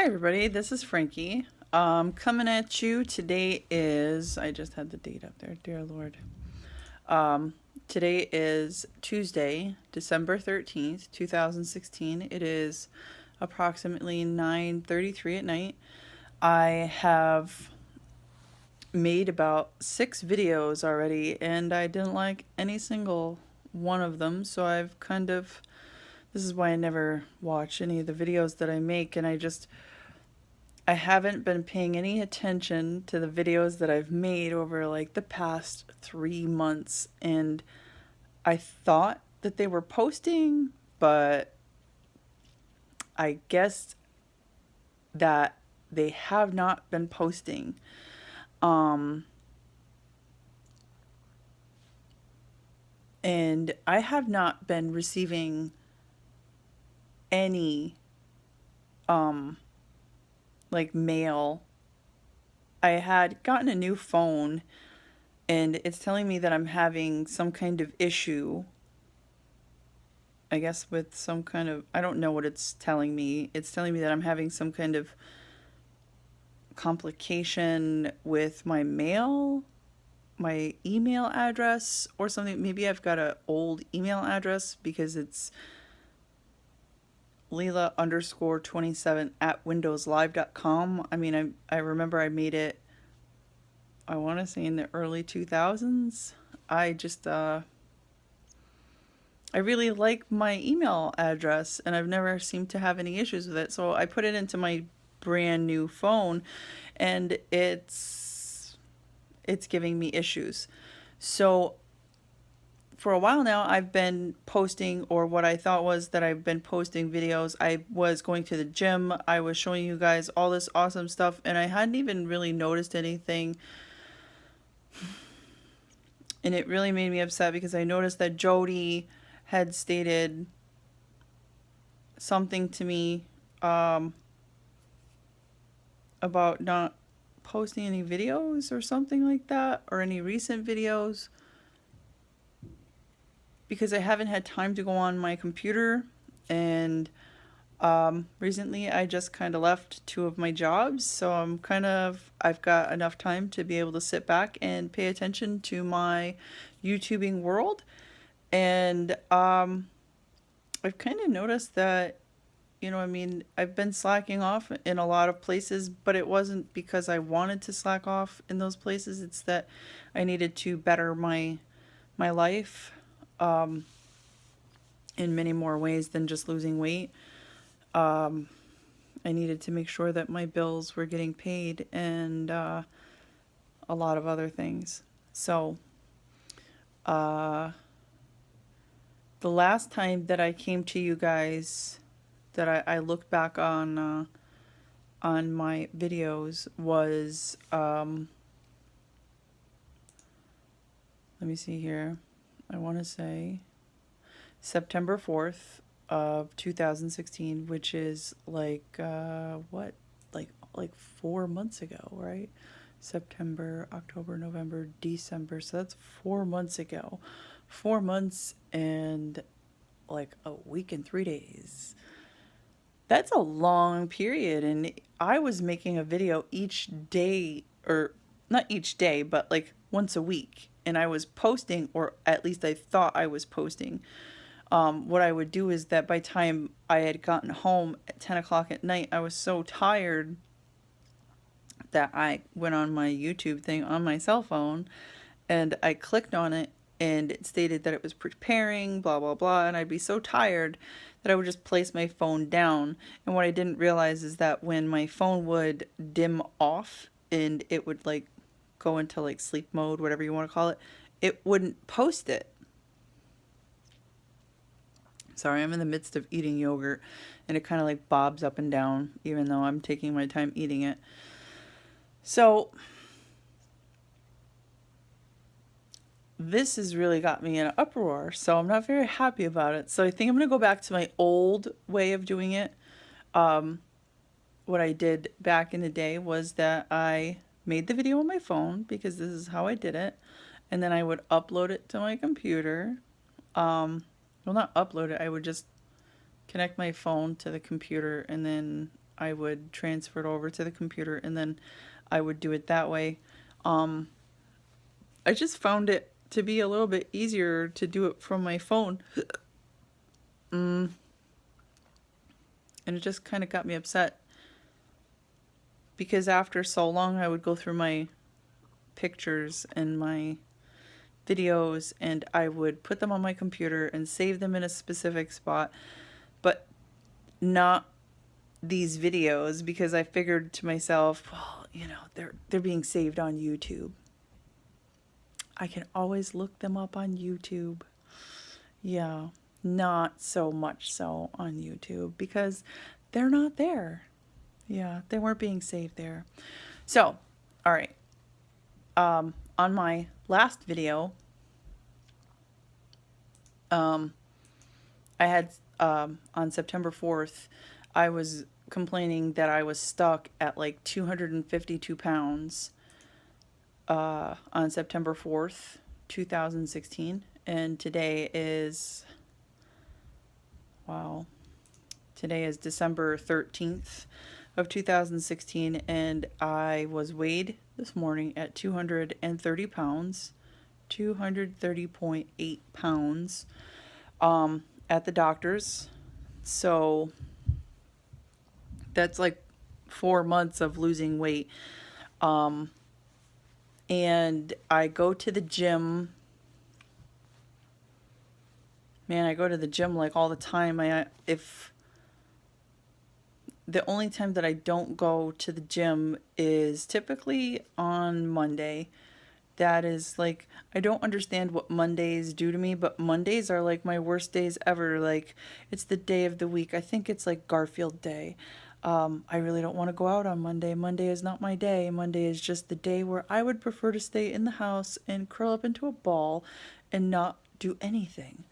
Hi everybody, this is Frankie. Coming at you today is I just had the date up there, dear Lord. Um, Today is Tuesday, December 13th, 2016. It is approximately 9:33 at night. I have made about 6 videos already and I didn't like any single one of them, so this is why I never watch any of the videos that I make, and I haven't been paying any attention to the videos that I've made over like the past 3 months, and I thought that they were posting, but I guess that they have not been posting. Um, and I have not been receiving any um, like mail. I had gotten a new phone and it's telling me that I'm having some kind of issue, I guess, with some kind of, I don't know what it's telling me. It's telling me that I'm having some kind of complication with my mail, my email address, or something. Maybe I've got an old email address because it's Leela_27 at windowslive.com. I mean, I remember I made it, I want to say in the early 2000s. I just, I really like my email address and I've never seemed to have any issues with it. So I put it into my brand new phone and it's giving me issues. So for a while now I've been posting, or what I thought was that I've been posting videos. I was going to the gym. I was showing you guys all this awesome stuff and I hadn't even really noticed anything. And it really made me upset because I noticed that Jody had stated something to me um, about not posting any videos or something like that, or any recent videos, because I haven't had time to go on my computer. And recently I just kind of left 2 of my jobs, so I've got enough time to be able to sit back and pay attention to my YouTubing world. And I've kind of noticed that, I mean, I've been slacking off in a lot of places, but it wasn't because I wanted to slack off in those places. It's that I needed to better my life um, in many more ways than just losing weight. Um, I needed to make sure that my bills were getting paid, and a lot of other things. So, uh, the last time that I came to you guys, that I looked back on my videos was, let me see here, I want to say September 4th of 2016, which is like like 4 months ago, right? September, October, November, December. So that's 4 months ago. 4 months and like a week and 3 days. That's a long period, and I was making a video each day, or not each day, but like once a week, and I was posting, or at least I thought I was posting. What I would do is that by the time I had gotten home at 10 o'clock at night, I was so tired that I went on my YouTube thing on my cell phone and I clicked on it, and it stated that it was preparing, blah, blah, blah. And I'd be so tired that I would just place my phone down. And what I didn't realize is that when my phone would dim off and it would like go into like sleep mode, whatever you want to call it, it wouldn't post it. Sorry, I'm in the midst of eating yogurt and it kind of like bobs up and down even though I'm taking my time eating it. So this has really got me in an uproar, so I'm not very happy about it. So I think I'm going to go back to my old way of doing it. What I did back in the day was that I made the video on my phone because this is how I did it, and then I would upload it to my computer. Well, not upload it, I would just connect my phone to the computer and then I would transfer it over to the computer, and then I would do it that way. Um, I just found it to be a little bit easier to do it from my phone. Mm, and it just kind of got me upset because after so long, I would go through my pictures and my videos and I would put them on my computer and save them in a specific spot, but not these videos because I figured to myself, well, they're being saved on YouTube. I can always look them up on YouTube. Yeah, not so much so on YouTube because they're not there. Yeah, they weren't being saved there. So, all right. On my last video, I had on September 4th, I was complaining that I was stuck at like 252 pounds on September 4th, 2016. And today is December 13th of 2016. And I was weighed this morning at 230 pounds, 230.8 pounds at the doctor's. So that's like 4 months of losing weight. And I go to the gym. Man, I go to the gym like all the time. If the only time that I don't go to the gym is typically on Monday. That is like, I don't understand what Mondays do to me, but Mondays are like my worst days ever. Like, it's the day of the week. I think it's like Garfield Day. I really don't want to go out on Monday. Monday is not my day. Monday is just the day where I would prefer to stay in the house and curl up into a ball and not do anything.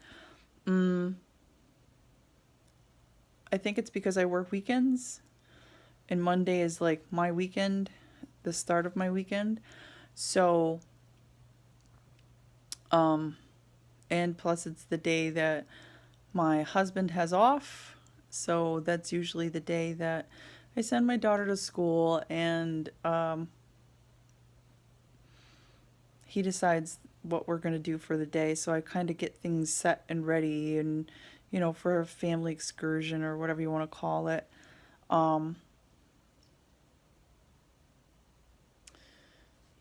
I think it's because I work weekends, and Monday is like my weekend, the start of my weekend. So, and plus it's the day that my husband has off. So that's usually the day that I send my daughter to school, and he decides what we're going to do for the day. So I kind of get things set and ready, and for a family excursion or whatever you want to call it.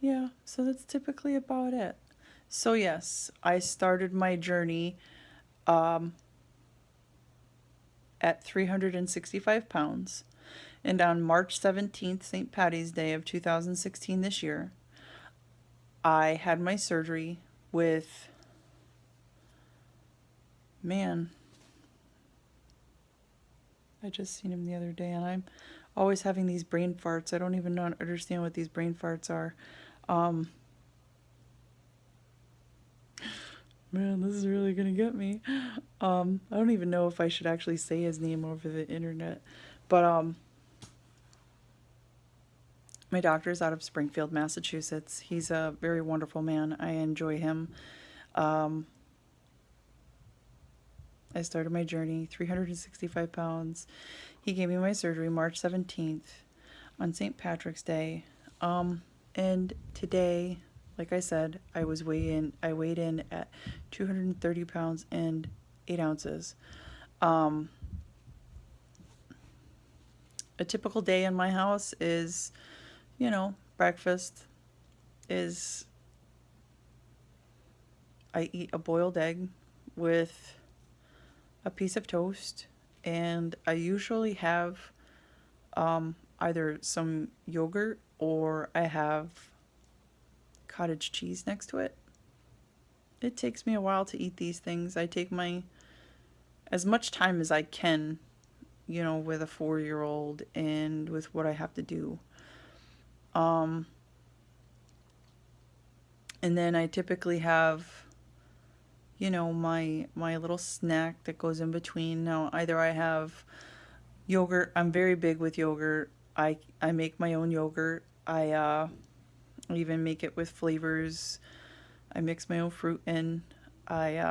Yeah, so that's typically about it. So yes, I started my journey at 365 pounds. And on March 17th, St. Patty's Day of 2016 this year, I had my surgery with, man, I just seen him the other day, and I'm always having these brain farts. I don't even understand what these brain farts are. Man, this is really gonna get me. I don't even know if I should actually say his name over the internet, but my doctor's out of Springfield, Massachusetts. He's a very wonderful man. I enjoy him. I started my journey, 365 pounds. He gave me my surgery March 17th on St. Patrick's Day. And today, like I said, I weighed in at 230 pounds and 8 ounces. A typical day in my house is, breakfast is I eat a boiled egg with a piece of toast, and I usually have either some yogurt or I have cottage cheese next to it. It takes me a while to eat these things. I take as much time as I can, with a 4-year-old and with what I have to do. And then I typically have, my little snack that goes in between. Now, either I have yogurt. I'm very big with yogurt. I make my own yogurt. I even make it with flavors. I mix my own fruit in. I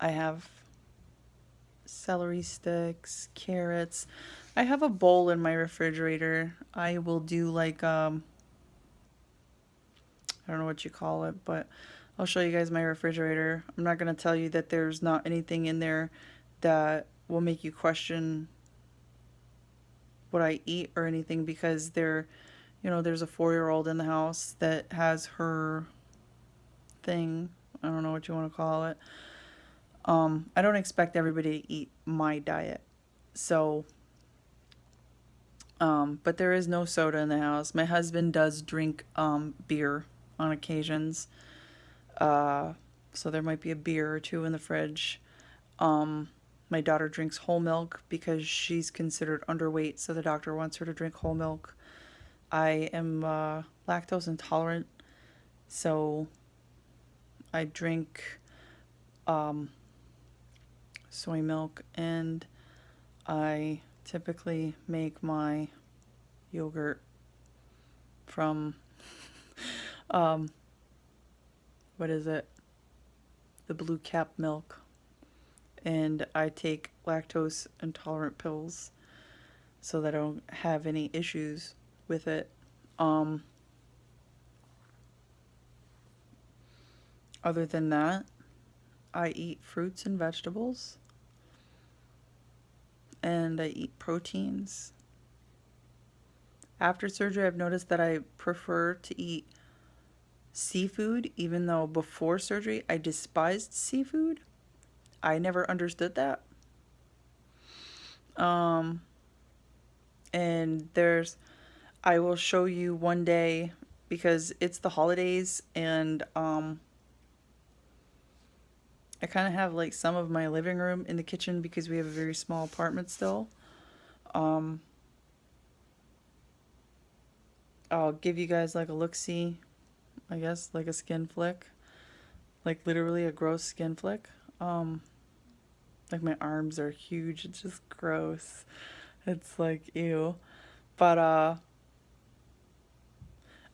I have celery sticks, carrots. I have a bowl in my refrigerator. I will do like I don't know what you call it, but I'll show you guys my refrigerator. I'm not going to tell you that there's not anything in there that will make you question what I eat or anything, because there's a 4-year-old in the house that has her thing. I don't know what you want to call it. I don't expect everybody to eat my diet. So, but there is no soda in the house. My husband does drink beer on occasions. So there might be a beer or two in the fridge. My daughter drinks whole milk because she's considered underweight, so the doctor wants her to drink whole milk. I am lactose intolerant, so I drink soy milk, and I typically make my yogurt from what is it? The Blue Cap milk. And I take lactose intolerant pills so that I don't have any issues with it. Other than that, I eat fruits and vegetables, and I eat proteins. After surgery, I've noticed that I prefer to eat seafood, even though before surgery I despised seafood. I never understood that. And I will show you one day, because it's the holidays, and I kind of have like some of my living room in the kitchen because we have a very small apartment still. I'll give you guys like a look-see, I guess, like a skin flick, like literally a gross skin flick. Like my arms are huge. It's just gross. It's like ew. But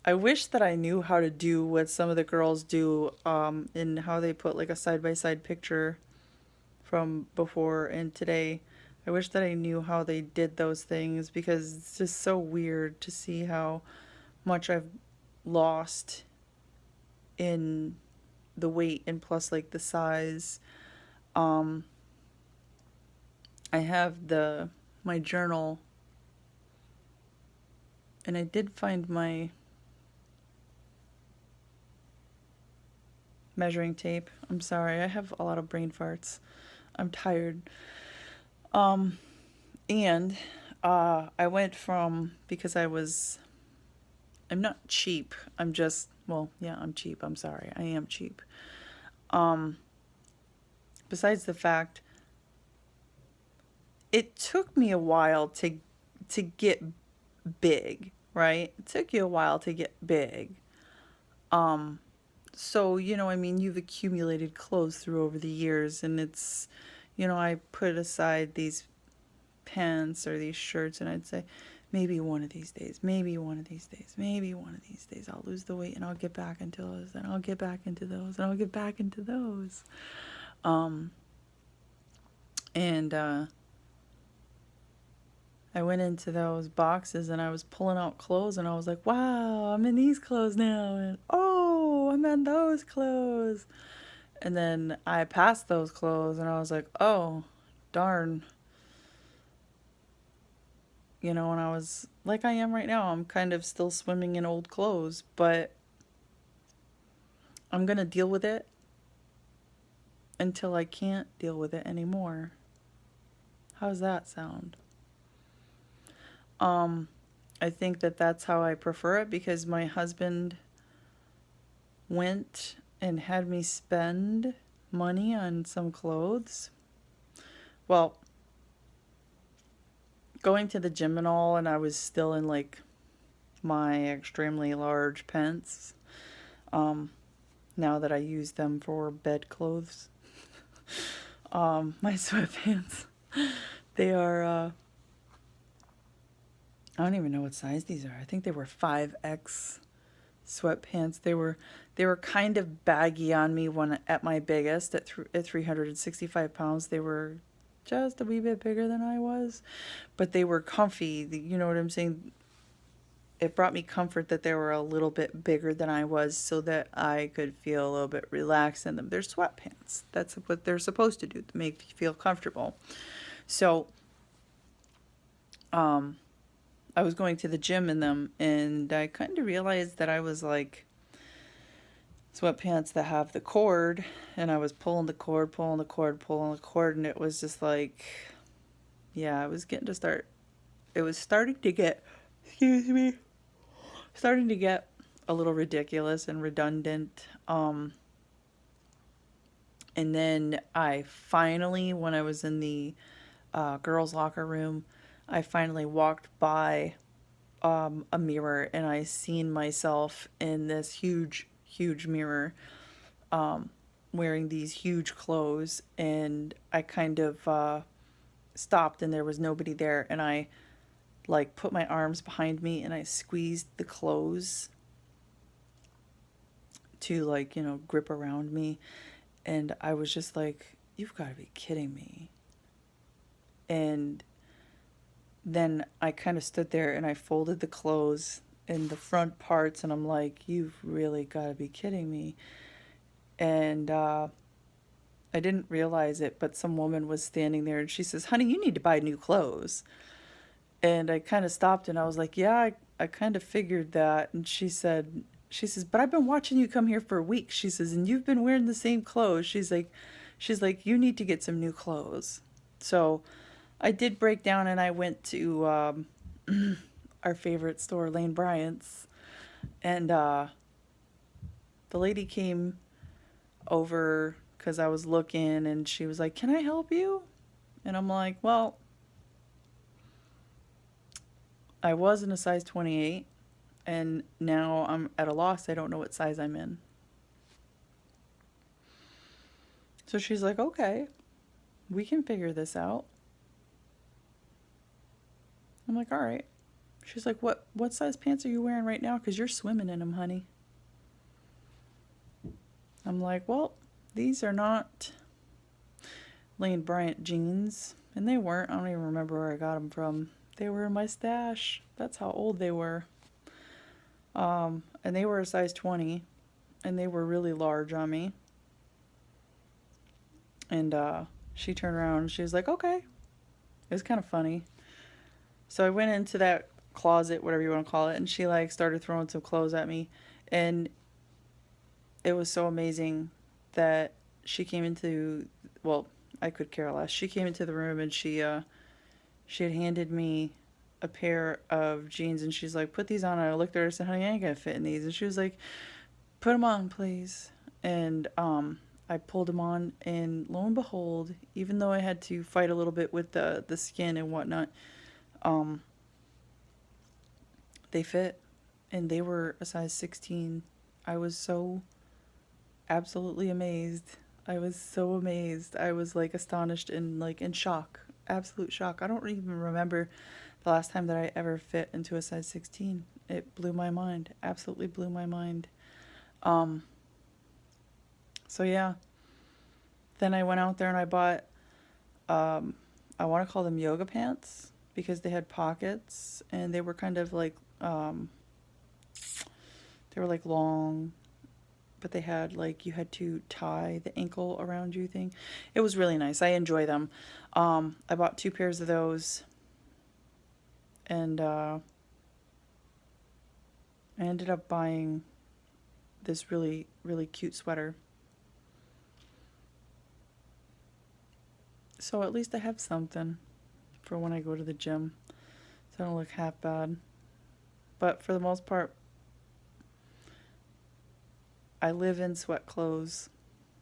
I wish that I knew how to do what some of the girls do, in how they put like a side-by-side picture from before and today. I wish that I knew how they did those things, because it's just so weird to see how much I've lost in the weight, and plus like the size. I have my journal, and I did find my measuring tape. I'm sorry, I have a lot of brain farts. I'm tired. And I went from, because I'm not cheap. I'm just, well, yeah, I'm cheap. I'm sorry. I am cheap. Besides the fact, it took me a while to get big, right? It took you a while to get big. So, I mean, you've accumulated clothes through over the years, and it's, I put aside these pants or these shirts, and I'd say, maybe one of these days, maybe one of these days, maybe one of these days I'll lose the weight and I'll get back into those, and I'll get back into those, and I'll get back into those. And I went into those boxes, and I was pulling out clothes, and I was like, wow, I'm in these clothes now, and oh, I'm in those clothes. And then I passed those clothes, and I was like, oh, darn. And I was like I am right now. I'm kind of still swimming in old clothes, but I'm going to deal with it until I can't deal with it anymore. How's that sound? I think that that's how I prefer it, because my husband went and had me spend money on some clothes. Well, going to the gym and all, and I was still in like my extremely large pants. Now that I use them for bed clothes. My sweatpants, they are, I don't even know what size these are. I think they were 5X sweatpants. They were kind of baggy on me when at my biggest at 365 pounds. They were just a wee bit bigger than I was, but they were comfy. You know what I'm saying? It brought me comfort that they were a little bit bigger than I was so that I could feel a little bit relaxed in them. They're sweatpants. That's what they're supposed to do, to make you feel comfortable. So, I was going to the gym in them, and I kind of realized that I was like sweatpants that have the cord, and I was pulling the cord, pulling the cord, pulling the cord, and it was just like, yeah, it was starting to get, excuse me, starting to get a little ridiculous and redundant. And then I finally, when I was in the girls' locker room, I finally walked by a mirror, and I seen myself in this huge, huge mirror, wearing these huge clothes, and I kind of stopped, and there was nobody there, and I like put my arms behind me, and I squeezed the clothes to, like, grip around me, and I was just like, you've got to be kidding me. And then I kind of stood there, and I folded the clothes in the front parts, and I'm like, you've really got to be kidding me. And I didn't realize it, but some woman was standing there, and she says, honey, you need to buy new clothes. And I kind of stopped, and I was like, yeah, I kind of figured that. And she says, but I've been watching you come here for a week. She says, and you've been wearing the same clothes. She's like, you need to get some new clothes. So I did break down, and I went to our favorite store, Lane Bryant's, and the lady came over because I was looking, and she was like, can I help you? And I'm like, well, I was in a size 28, and now I'm at a loss. I don't know what size I'm in. So she's like, okay, we can figure this out. I'm like, all right. She's like, what size pants are you wearing right now? Because you're swimming in them, honey. I'm like, well, these are not Lane Bryant jeans. And they weren't. I don't even remember where I got them from. They were in my stash. That's how old they were. And they were a size 20. And they were really large on me. And she turned around and she was like, okay. It was kind of funny. So I went into that closet, whatever you want to call it, and she like started throwing some clothes at me. And it was so amazing that she came into, well, I could care less. She came into the room, and she had handed me a pair of jeans, and she's like, put these on. And I looked at her and said, honey, I ain't gonna fit in these. And she was like, put them on, please. And I pulled them on, and lo and behold, even though I had to fight a little bit with the skin and whatnot, they fit, and they were a size 16. I was so absolutely amazed. I was so amazed. I was like astonished and like in shock, absolute shock. I don't even remember the last time that I ever fit into a size 16. It blew my mind, absolutely blew my mind. So yeah, then I went out there and I bought, I want to call them yoga pants because they had pockets, and they were kind of like, they were like long, but they had like, you had to tie the ankle around you thing. It was really nice. I enjoy them. I bought 2 pairs of those, and I ended up buying this really, really cute sweater. So at least I have something for when I go to the gym, so I don't look half bad. But for the most part, I live in sweat clothes.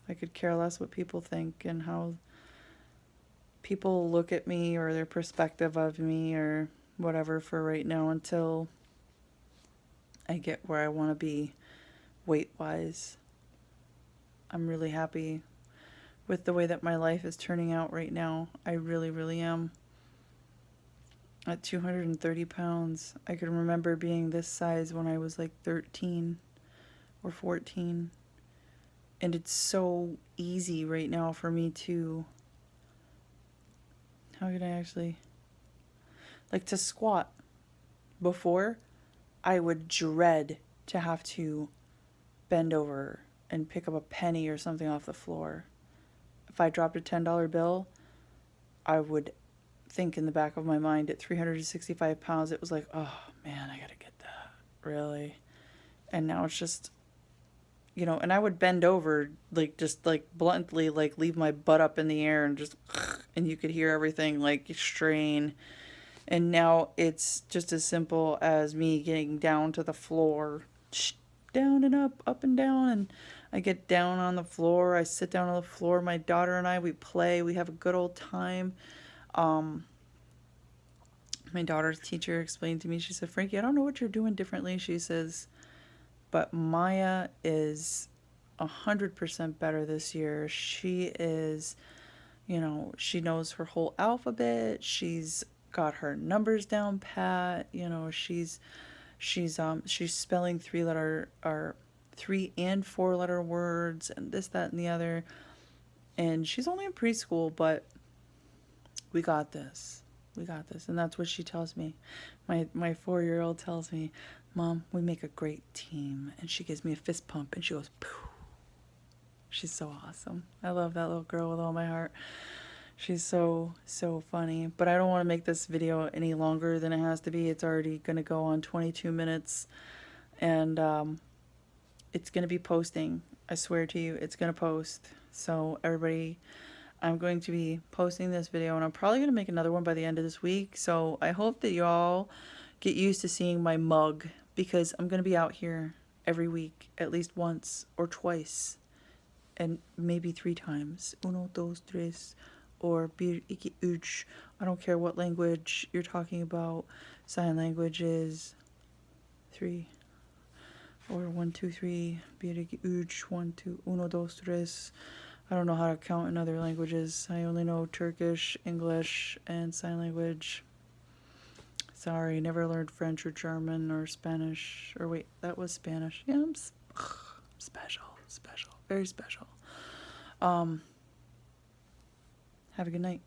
I could care less what people think and how people look at me or their perspective of me or whatever for right now until I get where I want to be weight-wise. I'm really happy with the way that my life is turning out right now. I really, really am. At 230 pounds, I can remember being this size when I was like 13. or 14. And it's so easy right now for me to, how can I actually, like to squat. Before, I would dread to have to bend over and pick up a penny or something off the floor. If I dropped a $10 bill, I would think in the back of my mind at 365 pounds, it was like, oh man, I gotta get that. Really? And now it's just, and I would bend over, like, just like bluntly, like leave my butt up in the air and just, and you could hear everything like strain. And now it's just as simple as me getting down to the floor, down and up and down. And I get down on the floor. I sit down on the floor. My daughter and I, we play. We have a good old time. My daughter's teacher explained to me, she said, Frankie, I don't know what you're doing differently. She says, but Maya is 100% better this year. She is, she knows her whole alphabet. She's got her numbers down pat. She's spelling 3 and 4 letter words and this, that, and the other. And she's only in preschool, but we got this. We got this. And that's what she tells me. My 4-year-old tells me, Mom, we make a great team. And she gives me a fist pump and she goes, poof. She's so awesome. I love that little girl with all my heart. She's so, so funny. But I don't want to make this video any longer than it has to be. It's already going to go on 22 minutes. And it's going to be posting. I swear to you, it's going to post. So everybody, I'm going to be posting this video. And I'm probably going to make another one by the end of this week. So I hope that y'all get used to seeing my mug. Because I'm going to be out here every week. At least once or twice. And maybe 3 times. 1, 2, 3. Or bir, iki, üç. I don't care what language you're talking about. Sign language is 3. Or 1, 2, 3. Bir, iki, üç. 1, 2, 1, 2, 3. I don't know how to count in other languages. I only know Turkish, English, and sign language. Sorry, never learned French or German or Spanish. Or wait, that was Spanish. Yeah, I'm special. Very special. Have a good night.